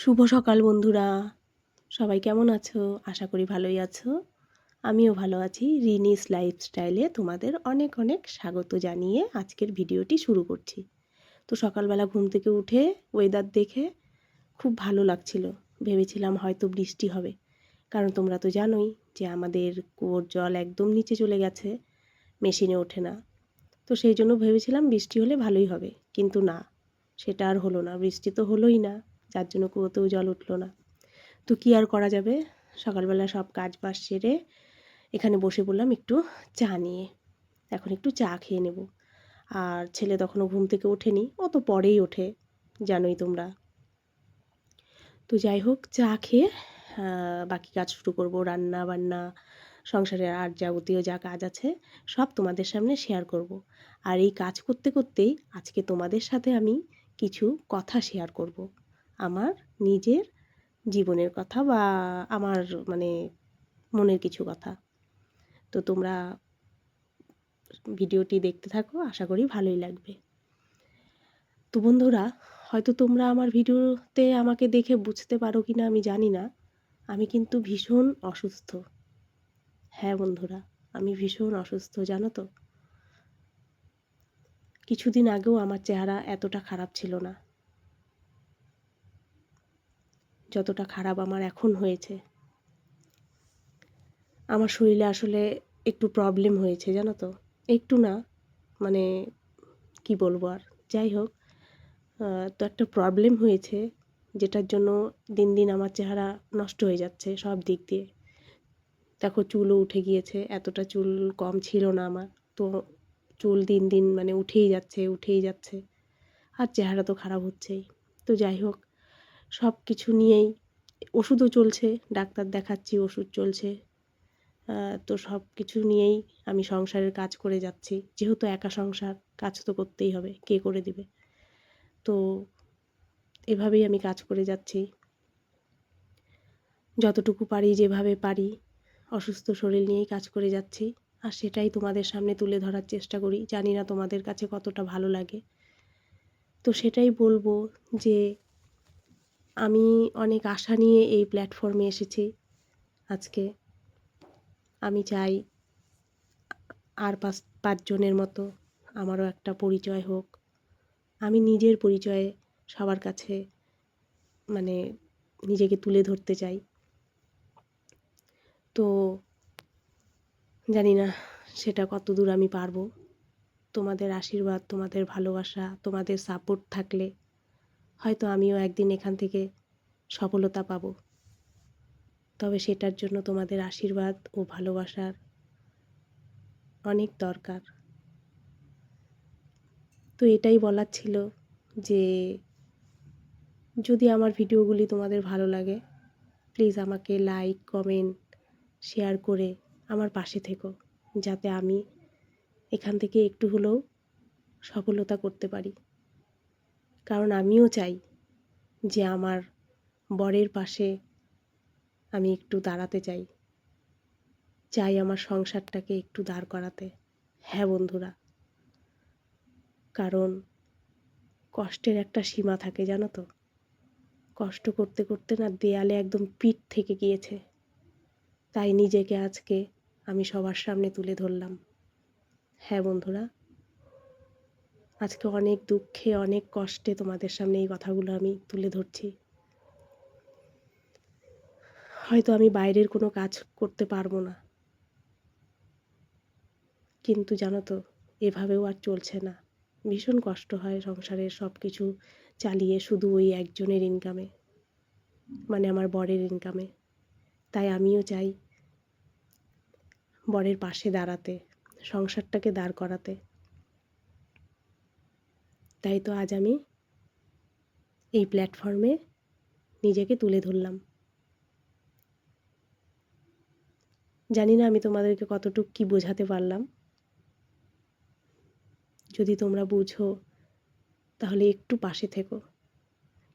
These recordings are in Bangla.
শুভ সকাল বন্ধুরা, সবাই কেমন আছো? আশা করি ভালোই আছো। আমিও ভালো আছি। রিনিস লাইফস্টাইলে তোমাদের অনেক অনেক স্বাগত জানিয়ে আজকের ভিডিওটি শুরু করছি। তো সকালবেলা ঘুম থেকে উঠে ওয়েদার দেখে খুব ভালো লাগছিল। ভেবেছিলাম হয়তো বৃষ্টি হবে, কারণ তোমরা তো জানোই যে আমাদের কুয়োর জল একদম নিচে চলে গেছে, মেশিনে ওঠে না। তো সেই জন্য ভেবেছিলাম বৃষ্টি হলে ভালোই হবে, কিন্তু না, সেটা আর হলো না। বৃষ্টি তো হলোই না, যার জন্য কুয়োতেও জল উঠলো না। তো কী আর করা যাবে, সকালবেলা সব কাজ বাজ সেরে এখানে বসে পড়লাম একটু চা নিয়ে। এখন একটু চা খেয়ে নেব। আর ছেলে তখনও ঘুম থেকে ওঠেনি, ও তো পরেই ওঠে, জানোই তোমরা। তো যাই হোক, চা খেয়ে বাকি কাজ শুরু করব। রান্না বান্না, সংসারের আর যাবতীয় যা কাজ আছে সব তোমাদের সামনে শেয়ার করব। আর এই কাজ করতে করতেই আজকে তোমাদের সাথে আমি কিছু কথা শেয়ার করব, আমার নিজের জীবনের কথা বা আমার মানে মনের কিছু কথা। তো তোমরা ভিডিওটি দেখতে থাকো, আশা করি ভালোই লাগবে। তো বন্ধুরা, হয়তো তোমরা আমার ভিডিওতে আমাকে দেখে বুঝতে পারো কি না আমি জানি না, আমি কিন্তু ভীষণ অসুস্থ। হ্যাঁ বন্ধুরা, আমি ভীষণ অসুস্থ, জানো তো। কিছুদিন আগেও আমার চেহারা এতটা খারাপ ছিল না, যতটা খারাপ আমার এখন হয়েছে। আমার শরীরে আসলে একটু প্রবলেম হয়েছে, জানো তো। একটু না, মানে কি বলবো আর, যাই হোক। তো একটা প্রবলেম হয়েছে, যেটার জন্য দিন দিন আমার চেহারা নষ্ট হয়ে যাচ্ছে সব দিক দিয়ে। দেখো, চুলও উঠে গিয়েছে, এতটা চুল কম ছিল না আমার। তো চুল দিন দিন মানে উঠেই যাচ্ছে উঠেই যাচ্ছে, আর চেহারা তো খারাপ হচ্ছেই। তো যাই হোক, সব কিছু নিয়েই ওষুধও চলছে, ডাক্তার দেখাচ্ছি, ওষুধ চলছে। তো সব কিছু নিয়েই আমি সংসারের কাজ করে যাচ্ছি, যেহেতু একা সংসার, কাজ তো করতেই হবে, কে করে দিবে। তো এভাবেই আমি কাজ করে যাচ্ছি, যতটুকু পারি যেভাবে পারি, অসুস্থ শরীর নিয়েই কাজ করে যাচ্ছি। আর সেটাই তোমাদের সামনে তুলে ধরার চেষ্টা করি। জানি না তোমাদের কাছে কতটা ভালো লাগে। তো সেটাই বলবো যে আমি অনেক আশা নিয়ে এই প্ল্যাটফর্মে এসেছি আজকে। আমি চাই আর পাঁচজনের মতো আমারও একটা পরিচয় হোক। আমি নিজের পরিচয়ে সবার কাছে মানে নিজেকে তুলে ধরতে চাই। তো জানি না সেটা কতদূর আমি পারবো। তোমাদের আশীর্বাদ, তোমাদের ভালোবাসা, তোমাদের সাপোর্ট থাকলে হয়তো আমিও একদিন এখান থেকে সফলতা পাবো। তবে সেটার জন্য তোমাদের আশীর্বাদ ও ভালোবাসার অনেক দরকার। তো এটাই বলার ছিল যে যদি আমার ভিডিওগুলি তোমাদের ভালো লাগে, প্লিজ আমাকে লাইক, কমেন্ট, শেয়ার করে আমার পাশে থেকো, যাতে আমি এখান থেকে একটু হলেও সফলতা করতে পারি। কারণ আমিও চাই যে আমার বরের পাশে আমি একটু দাঁড়াতে চাই, চাই আমার সংসারটাকে একটু দাঁড় করাতে। হ্যাঁ বন্ধুরা, কারণ কষ্টের একটা সীমা থাকে, জানো তো। কষ্ট করতে করতে না দেয়ালে একদম পিঠ থেকে গিয়েছে, তাই নিজেকে আজকে আমি সবার সামনে তুলে ধরলাম। হ্যাঁ বন্ধুরা, আজকে অনেক দুঃখে অনেক কষ্টে তোমাদের সামনে এই কথাগুলো আমি তুলে ধরছি। হয়তো আমি বাইরের কোনো কাজ করতে পারবো না, কিন্তু জানো তো, এভাবেও আর চলছে না। ভীষণ কষ্ট হয় সংসারের সব কিছু চালিয়ে শুধু ওই একজনের ইনকামে, মানে আমার বরের ইনকামে। তাই আমিও চাই বরের পাশে দাঁড়াতে, সংসারটাকে দাঁড় করাতে। তাই তো আজ আমি এই প্ল্যাটফর্মে নিজেকে তুলে ধরলাম। জানি না আমি তোমাদেরকে কতটুকু কি বোঝাতে পারলাম। যদি তোমরা বুঝো তাহলে একটু পাশে থেকো।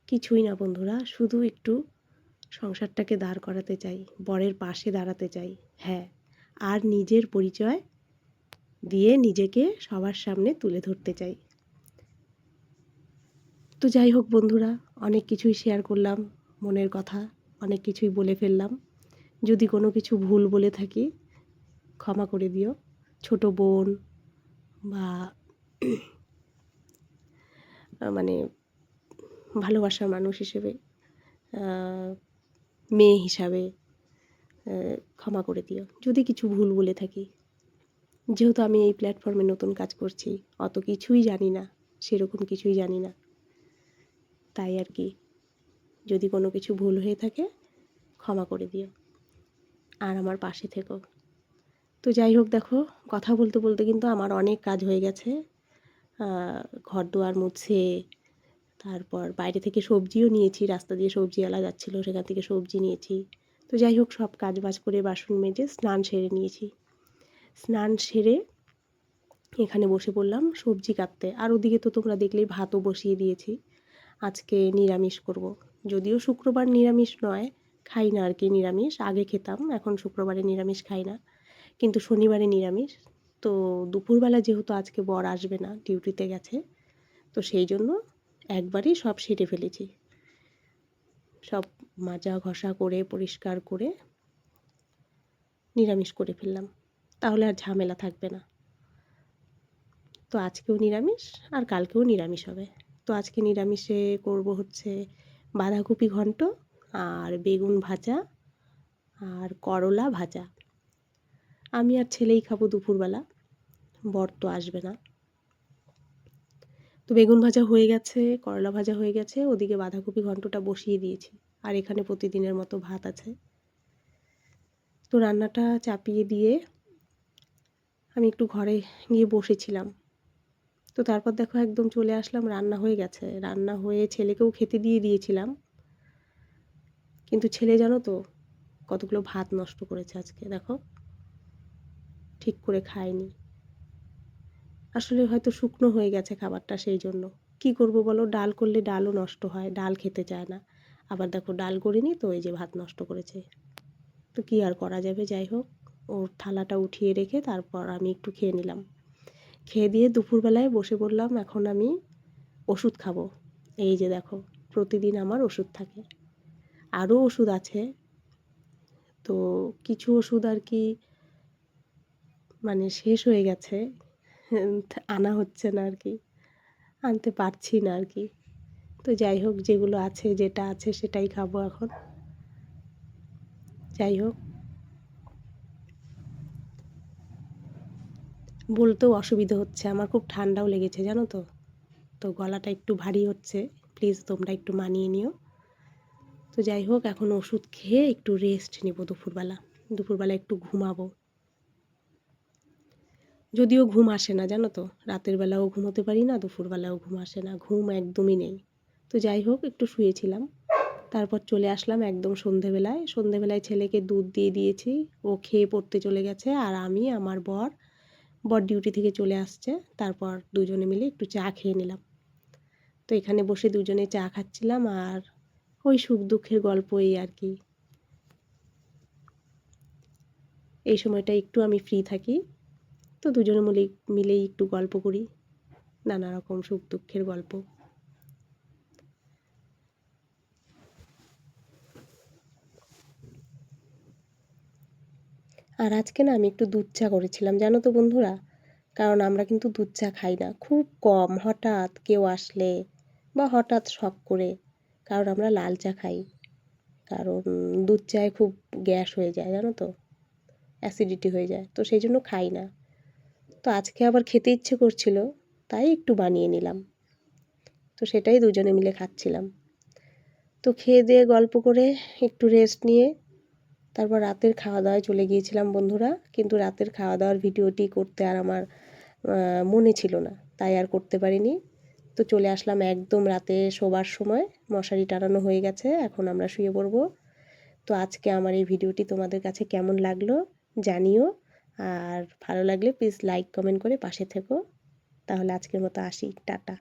কিছুই না বন্ধুরা, শুধু একটু সংসারটাকে দাঁড় করাতে চাই, বরের পাশে দাঁড়াতে চাই। হ্যাঁ, আর নিজের পরিচয় দিয়ে নিজেকে সবার সামনে তুলে ধরতে চাই। তো যাই হোক বন্ধুরা, অনেক কিছুই শেয়ার করলাম, মনের কথা অনেক কিছুই বলে ফেললাম। যদি কোনো কিছু ভুল বলে থাকি ক্ষমা করে দিও। ছোট বোন বা মানে ভালোবাসার মানুষ হিসেবে, মেয়ে হিসাবে ক্ষমা করে দিও যদি কিছু ভুল বলে থাকি। যেহেতু আমি এই প্ল্যাটফর্মে নতুন কাজ করছি, অত কিছুই জানি না, সেরকম কিছুই জানি না, তাই আর কি। যদি কোনো কিছু ভুল হয়ে থাকে ক্ষমা করে দিও আর আমার পাশে থেকো। তো যাই হোক, দেখো কথা বলতে বলতে কিন্তু আমার অনেক কাজ হয়ে গেছে। ঘর দুয়ার মুছে, তারপর বাইরে থেকে সবজিও নিয়েছি, রাস্তা দিয়ে সবজিওয়ালা যাচ্ছিলো সেখান থেকে সবজি নিয়েছি। তো যাই হোক, সব কাজ বাজ করে বাসন মেজে স্নান সেরে নিয়েছি। স্নান সেরে এখানে বসে পড়লাম সবজি কাটতে। আর ওদিকে তো তোমরা দেখলেই ভাতও বসিয়ে দিয়েছি। আজকে নিরামিষ করব। যদিও শুক্রবার নিরামিষ নয়, খাই না আর কি নিরামিষ। আগে খেতাম, এখন শুক্রবারে নিরামিষ খাই না, কিন্তু শনিবারে নিরামিষ। তো দুপুরবেলা যেহেতু আজকে বর আসবে না, ডিউটিতে গেছে, তো সেই জন্য একবারেই সব সেরে ফেলেছি। সব মাজা ঘষা করে পরিষ্কার করে নিরামিষ করে ফেললাম, তাহলে আর ঝামেলা থাকবে না। তো আজকেও নিরামিষ আর কালকেও নিরামিষ হবে। তো আজকে নিরামিষে করব হচ্ছে বাঁধাকপি ঘন্ট আর বেগুন ভাজা আর করলা ভাজা। আমি আর ছেলেই খাবো দুপুরবেলা, বর তো আসবে না। তো বেগুন ভাজা হয়ে গেছে, করলা ভাজা হয়ে গেছে, ওদিকে বাঁধাকপি ঘন্টটা বসিয়ে দিয়েছি। আর এখানে প্রতিদিনের মতো ভাত আছে। তো রান্নাটা চাপিয়ে দিয়ে আমি একটু ঘরে গিয়ে বসেছিলাম। তো তারপর দেখো একদম চলে আসলাম, রান্না হয়ে গেছে। রান্না হয়ে ছেলেকেও খেতে দিয়ে দিয়েছিলাম, কিন্তু ছেলে জানো তো কতগুলো ভাত নষ্ট করেছে আজকে। দেখো, ঠিক করে খায়নি। আসলে হয়তো শুকনো হয়ে গেছে খাবারটা, সেই জন্য। কি করব বলো, ডাল করলে ডালও নষ্ট হয়, ডাল খেতে চায় না। আবার দেখো ডাল করিনি তো এই যে ভাত নষ্ট করেছে। তো কি আর করা যাবে, যাই হোক। ওর থালাটা উঠিয়ে রেখে তারপর আমি একটু খেয়ে নিলাম। খেয়ে দিয়ে দুপুরবেলায় বসে পড়লাম। এখন আমি ওষুধ খাবো। এই যে দেখো, প্রতিদিন আমার ওষুধ থাকে, আরও ওষুধ আছে। তো কিছু ওষুধ আর কি মানে শেষ হয়ে গেছে, আনা হচ্ছে না আর কি, আনতে পারছি না আর কি। তো যাই হোক, যেগুলো আছে, যেটা আছে সেটাই খাবো এখন। যাই হোক, বলতেও অসুবিধা হচ্ছে, আমার খুব ঠান্ডাও লেগেছে জানো তো। তো গলাটা একটু ভারী হচ্ছে, প্লিজ তোমরা একটু মানিয়ে নিও। তো যাই হোক, এখন ওষুধ খেয়ে একটু রেস্ট নেব। দুপুরবেলা একটু ঘুমাবো। যদিও ঘুম আসে না জানো তো, রাতের বেলাও ঘুমোতে পারি না, দুপুরবেলাও ঘুম আসে না, ঘুম একদমই নেই। তো যাই হোক, একটু শুয়েছিলাম। তারপর চলে আসলাম একদম সন্ধেবেলায় ছেলেকে দুধ দিয়ে দিয়েছি, ও খেয়ে পড়তে চলে গেছে। আর আমি, আমার বর ডিউটি থেকে চলে আসছে, তারপর দুজনে মিলে একটু চা খেয়ে নিলাম। তো এখানে বসে দুজনে চা খাচ্ছিলাম আর ওই সুখ দুঃখের গল্প, এই আর কি। এই সময়টা একটু আমি ফ্রি থাকি, তো দুজনে মিলেই একটু গল্প করি, নানা রকম সুখ দুঃখের গল্প। আর আজকে না আমি একটু দুধ চা করেছিলাম জানো তো বন্ধুরা, কারণ আমরা কিন্তু দুধ চা খাই না, খুব কম, হঠাৎ কেউ আসলে বা হঠাৎ শখ করে। কারণ আমরা লাল চা খাই, কারণ দুধ চায়ে খুব গ্যাস হয়ে যায় জানো তো, অ্যাসিডিটি হয়ে যায়, তো সেই জন্য খাই না। তো আজকে আবার খেতে ইচ্ছে করছিল, তাই একটু বানিয়ে নিলাম। তো সেটাই দুজনে মিলে খাচ্ছিলাম। তো খেয়ে দিয়ে গল্প করে একটু রেস্ট নিয়ে তারপর রাতের খাওয়া দাওয়ায় চলে গিয়েছিলাম বন্ধুরা। কিন্তু রাতের খাওয়া দাওয়ার ভিডিওটি করতে আর আমার মনে ছিল না, তাই আর করতে পারিনি। তো চলে আসলাম একদম রাতে শোবার সময়, মশারি টানানো হয়ে গেছে, এখন আমরা শুয়ে পড়বো। তো আজকে আমার এই ভিডিওটি তোমাদের কাছে কেমন লাগলো জানিও, আর ভালো লাগলে প্লিজ লাইক কমেন্ট করে পাশে থেকো। তাহলে আজকের মতো আসি, টাটা।